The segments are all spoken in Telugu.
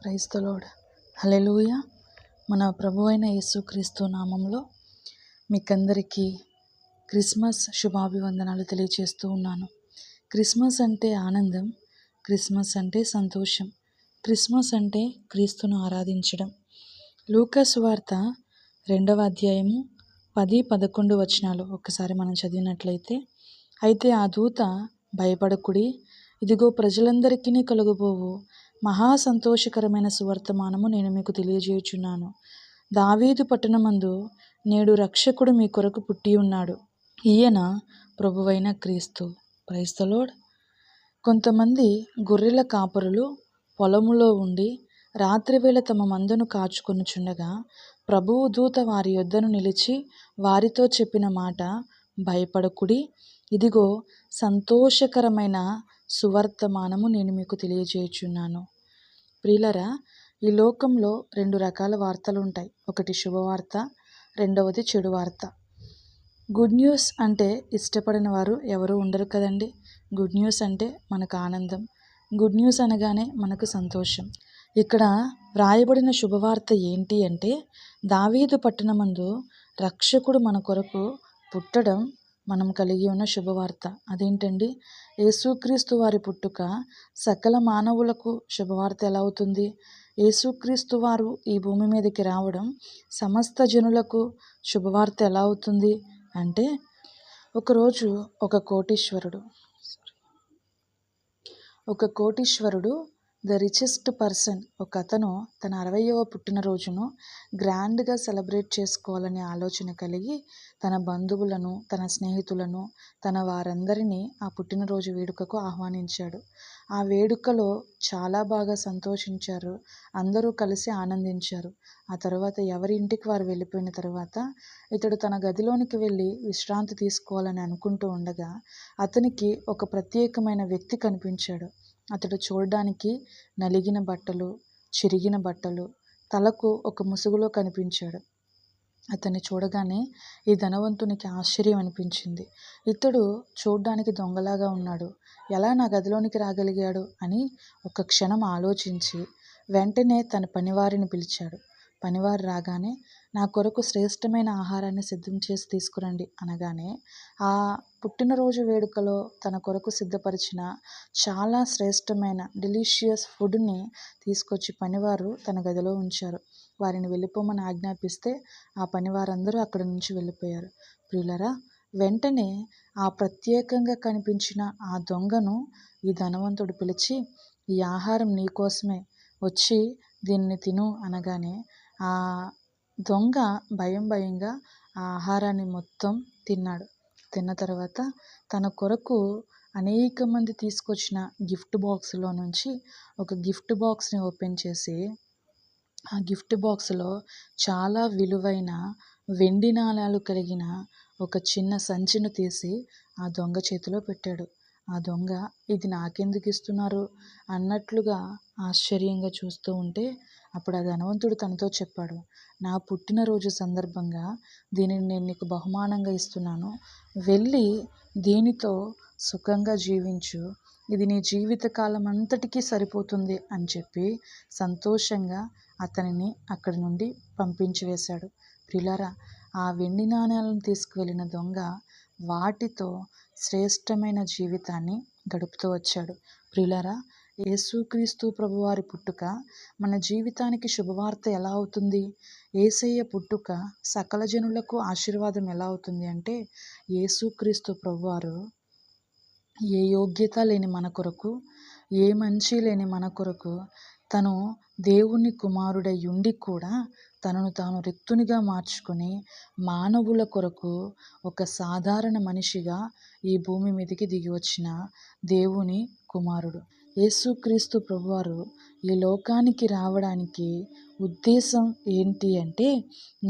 Praise the lord. హల్లెలూయా. మన ప్రభు అయిన యేసుక్రీస్తు నామంలో మీకందరికీ క్రిస్మస్ శుభాభివందనాలు తెలియజేస్తూ ఉన్నాను. క్రిస్మస్ అంటే ఆనందం, క్రిస్మస్ అంటే సంతోషం, క్రిస్మస్ అంటే క్రీస్తును ఆరాధించడం. లూకా సువార్త 2వ అధ్యాయము 10-11 వచనాలు ఒకసారి మనం చదివినట్లయితే, అయితే ఆ దూత, భయపడకుడి, ఇదిగో ప్రజలందరికీ కలుగబోవు మహా సంతోషకరమైన సువర్తమానము నేను మీకు తెలియజేయుచున్నాను. దావీదు పట్టణమందు నేడు రక్షకుడు మీ కొరకు పుట్టి ఉన్నాడు. ఈయన ప్రభువైన క్రీస్తు. Praise the lord. కొంతమంది గొర్రెల కాపరులు పొలములో ఉండి రాత్రివేళ తమ మందను కాచుకొనుచుండగా ప్రభువు దూత వారి యొద్దను నిలిచి వారితో చెప్పిన మాట, భయపడకుడి, ఇదిగో సంతోషకరమైన సువర్తమానము నేను మీకు తెలియజేయుచున్నాను. ప్రియులరా, ఈ లోకంలో 2 రకాల వార్తలు ఉంటాయి. ఒకటి శుభవార్త, రెండవది చెడు వార్త. గుడ్ న్యూస్ అంటే ఇష్టపడిన వారు ఎవరు ఉండరు కదండి. గుడ్ న్యూస్ అంటే మనకు ఆనందం, గుడ్ న్యూస్ అనగానే మనకు సంతోషం. ఇక్కడ వ్రాయబడిన శుభవార్త ఏంటి అంటే, దావీదు పట్టణమందు రక్షకుడు మన కొరకు పుట్టడం మనం కలిగి ఉన్న శుభవార్త. అదేంటండి? యేసుక్రీస్తు వారి పుట్టుక సకల మానవులకు శుభవార్త ఎలా అవుతుంది? యేసుక్రీస్తు వారు ఈ భూమి మీదకి రావడం సమస్త జనులకు శుభవార్త ఎలా అవుతుంది అంటే, ఒకరోజు ఒక కోటీశ్వరుడు ద రిచెస్ట్ పర్సన్, ఒక అతను తన 60వ పుట్టినరోజును గ్రాండ్గా సెలబ్రేట్ చేసుకోవాలనే ఆలోచన కలిగి తన బంధువులను, తన స్నేహితులను, తన వారందరినీ ఆ పుట్టినరోజు వేడుకకు ఆహ్వానించాడు. ఆ వేడుకలో చాలా బాగా సంతోషించారు. అందరూ కలిసి ఆనందించారు. ఆ తర్వాత ఎవరి ఇంటికి వారు వెళ్ళిపోయిన తర్వాత ఇతడు తన గదిలోనికి వెళ్ళి విశ్రాంతి తీసుకోవాలని అనుకుంటూ ఉండగా అతనికి ఒక ప్రత్యేకమైన వ్యక్తి కనిపించాడు. అతడు చూడడానికి నలిగిన బట్టలు, చిరిగిన బట్టలు, తలకు ఒక ముసుగులో కనిపించాడు. అతన్ని చూడగానే ఈ ధనవంతునికి ఆశ్చర్యం అనిపించింది. ఇతడు చూడ్డానికి దొంగలాగా ఉన్నాడు, ఎలా నా గదిలోనికి రాగలిగాడు అని ఒక క్షణం ఆలోచించి వెంటనే తన పనివారిని పిలిచాడు. పనివారు రాగానే, నా కొరకు శ్రేష్టమైన ఆహారాన్ని సిద్ధం చేసి తీసుకురండి అనగానే, ఆ పుట్టినరోజు వేడుకలో తన కొరకు సిద్ధపరిచిన చాలా శ్రేష్టమైన డెలిషియస్ ఫుడ్ని తీసుకొచ్చి పనివారు తన గదిలో ఉంచారు. వారిని వెళ్ళిపోమని ఆజ్ఞాపిస్తే ఆ పనివారందరూ అక్కడి నుంచి వెళ్ళిపోయారు. ప్రియులరా, వెంటనే ఆ ప్రత్యేకంగా కనిపించిన ఆ దొంగను ఈ ధనవంతుడు పిలిచి, ఈ ఆహారం నీకోసమే, వచ్చి దీన్ని తిను అనగానే ఆ దొంగ భయంగా ఆ ఆహారాన్ని మొత్తం తిన్నాడు. తిన్న తర్వాత తన కొరకు అనేక మంది తీసుకొచ్చిన గిఫ్ట్ బాక్స్లో నుంచి ఒక గిఫ్ట్ బాక్స్ని ఓపెన్ చేసి ఆ గిఫ్ట్ బాక్స్లో చాలా విలువైన వెండి నాణాలు కలిగిన ఒక చిన్న సంచిని తీసి ఆ దొంగ చేతిలో పెట్టాడు. ఆ దొంగ, ఇది నాకెందుకు ఇస్తున్నారు అన్నట్లుగా ఆశ్చర్యంగా చూస్తూ ఉంటే, అప్పుడు ఆ ధనవంతుడు తనతో చెప్పాడు, నా పుట్టినరోజు సందర్భంగా దీనిని నేను నీకు బహుమానంగా ఇస్తున్నాను, వెళ్ళి దీనితో సుఖంగా జీవించు, ఇది నీ జీవితకాలం అంతటికీ సరిపోతుంది అని చెప్పి సంతోషంగా అతనిని అక్కడి నుండి పంపించి వేశాడు. ప్రియులారా, ఆ వెండి నాణ్యాలను తీసుకువెళ్ళిన దొంగ వాటితో శ్రేష్టమైన జీవితాన్ని గడుపుతూ వచ్చాడు. ప్రియులారా, యేసుక్రీస్తు ప్రభువారి పుట్టుక మన జీవితానికి శుభవార్త ఎలా అవుతుంది? యేసయ్య పుట్టుక సకల జనులకు ఆశీర్వాదం ఎలా అవుతుంది అంటే, యేసుక్రీస్తు ప్రభువారు ఏ యోగ్యత లేని మన కొరకు, ఏ మంచి లేని మన కొరకు తను దేవుని కుమారుడై ఉండి కూడా తనను తాను రిక్తునిగా మార్చుకొని మానవుల కొరకు ఒక సాధారణ మనిషిగా ఈ భూమి మీదకి దిగి వచ్చిన దేవుని కుమారుడు. యేసుక్రీస్తు ప్రభువారు ఈ లోకానికి రావడానికి ఉద్దేశం ఏంటి అంటే,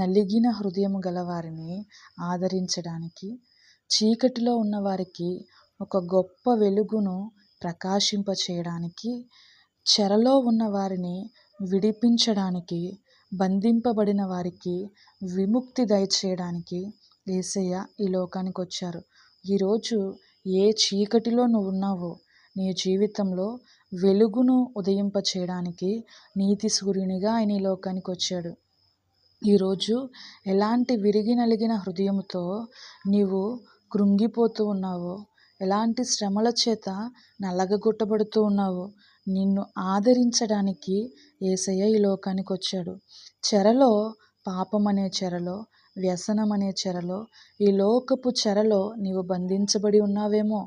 నలిగిన హృదయం గలవారిని ఆదరించడానికి, చీకటిలో ఉన్నవారికి ఒక గొప్ప వెలుగును ప్రకాశింపచేయడానికి, చెరలో ఉన్న వారిని విడిపించడానికి, బంధింపబడిన వారికి విముక్తి దయచేయడానికి యేసయ్య ఈ లోకానికి వచ్చారు. ఈరోజు ఏ చీకటిలో నువ్వు ఉన్నావో, నీ జీవితంలో వెలుగును ఉదయింప చేయడానికి నీతి సూర్యునిగా ఆయన ఈ లోకానికి వచ్చాడు. ఈరోజు ఎలాంటి విరిగి నలిగిన హృదయంతో నీవు కృంగిపోతూ ఉన్నావో, ఎలాంటి శ్రమల చేత నలగగొట్టబడుతూ ఉన్నావో, నిన్ను ఆదరించడానికి యేసయ్య ఈ లోకానికి వచ్చాడు. చెరలో, పాపం అనే చెరలో, వ్యసనం అనే చెరలో, ఈ లోకపు చెరలో నీవు బంధించబడి ఉన్నావేమో,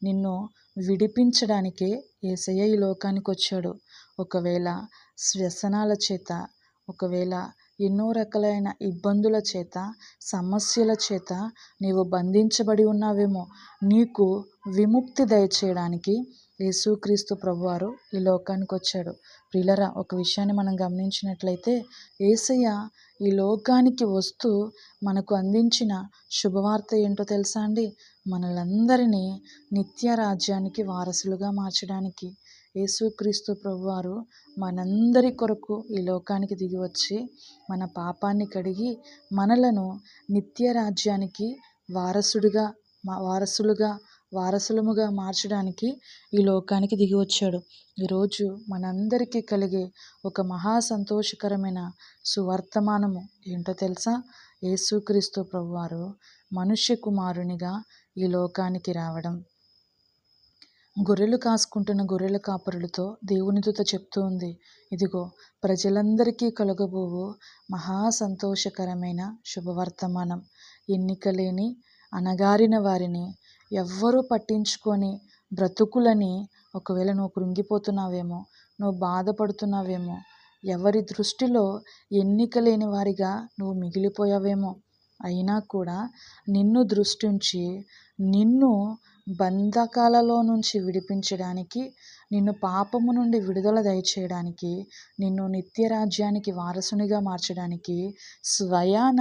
నిన్ను విడిపించడానికే యేసయ్య ఈ లోకానికి వచ్చాడు. ఒకవేళ వ్యసనాల చేత, ఒకవేళ ఎన్నో రకాలైన ఇబ్బందుల చేత, సమస్యల చేత నీవు బంధించబడి ఉన్నావేమో, నీకు విముక్తి దయచేయడానికి యేసుక్రీస్తు ప్రభువారు ఈ లోకానికి వచ్చాడు. ప్రియులారా, ఒక విషయాన్ని మనం గమనించినట్లయితే యేసయ్య ఈ లోకానికి వస్తూ మనకు అందించిన శుభవార్త ఏంటో తెలుసా అండి? మనలందరినీ నిత్య రాజ్యానికి వారసులుగా మార్చడానికి యేసుక్రీస్తు ప్రభువారు మనందరి కొరకు ఈ లోకానికి దిగి వచ్చి మన పాపాన్ని కడిగి మనలను నిత్య రాజ్యానికి వారసులముగా మార్చడానికి ఈ లోకానికి దిగి వచ్చాడు. ఈరోజు మనందరికీ కలిగే ఒక మహా సంతోషకరమైన సువర్తమానము ఏంటో తెలుసా? యేసుక్రీస్తు ప్రభువారు మనుష్య కుమారునిగా ఈ లోకానికి రావడం. గొర్రెలు కాసుకుంటున్న గొర్రెల కాపరులతో దేవుని దూత చెప్తూ ఉంది, ఇదిగో ప్రజలందరికీ కలుగబోవు మహా సంతోషకరమైన శుభవర్తమానం. ఎన్నికలేని అణగారిన వారిని, ఎవ్వరూ పట్టించుకొని బ్రతుకులని, ఒకవేళ నువ్వు కృంగిపోతున్నావేమో, నువ్వు బాధపడుతున్నావేమో, ఎవరి దృష్టిలో ఎన్నిక లేని వారిగా నువ్వు మిగిలిపోయావేమో, అయినా కూడా నిన్ను దృష్టించి నిన్ను బంధకాలలో నుంచి విడిపించడానికి, నిన్ను పాపము నుండి విడుదల దయచేయడానికి, నిన్ను నిత్య రాజ్యానికి వారసునిగా మార్చడానికి స్వయాన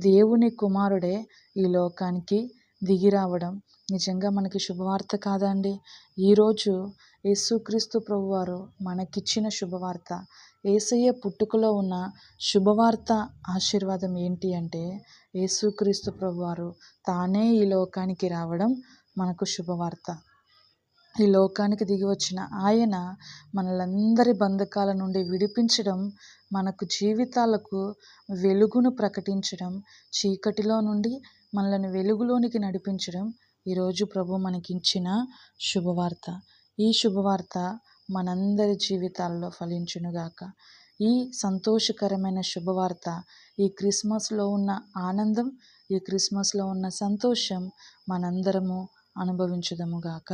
దేవుని కుమారుడే ఈ లోకానికి దిగి రావడం నిజంగా మనకి శుభవార్త కాదా అండి? ఈరోజు యేసుక్రీస్తు ప్రభువారు మనకిచ్చిన శుభవార్త, యేసయ్య పుట్టుకలో ఉన్న శుభవార్త, ఆశీర్వాదం ఏంటి అంటే యేసుక్రీస్తు ప్రభువారు తానే ఈ లోకానికి రావడం మనకు శుభవార్త. ఈ లోకానికి దిగి వచ్చిన ఆయన మనలందరి బంధకాల నుండి విడిపించడం, మనకు జీవితాలకు వెలుగును ప్రకటించడం, చీకటిలో నుండి మనల్ని వెలుగులోనికి నడిపించడం ఈరోజు ప్రభు మనకిచ్చిన శుభవార్త. ఈ శుభవార్త మనందరి జీవితాల్లో ఫలించునుగాక. ఈ సంతోషకరమైన శుభవార్త, ఈ క్రిస్మస్లో ఉన్న ఆనందం, ఈ క్రిస్మస్లో ఉన్న సంతోషం మనందరము అనుభవించుదముగాక.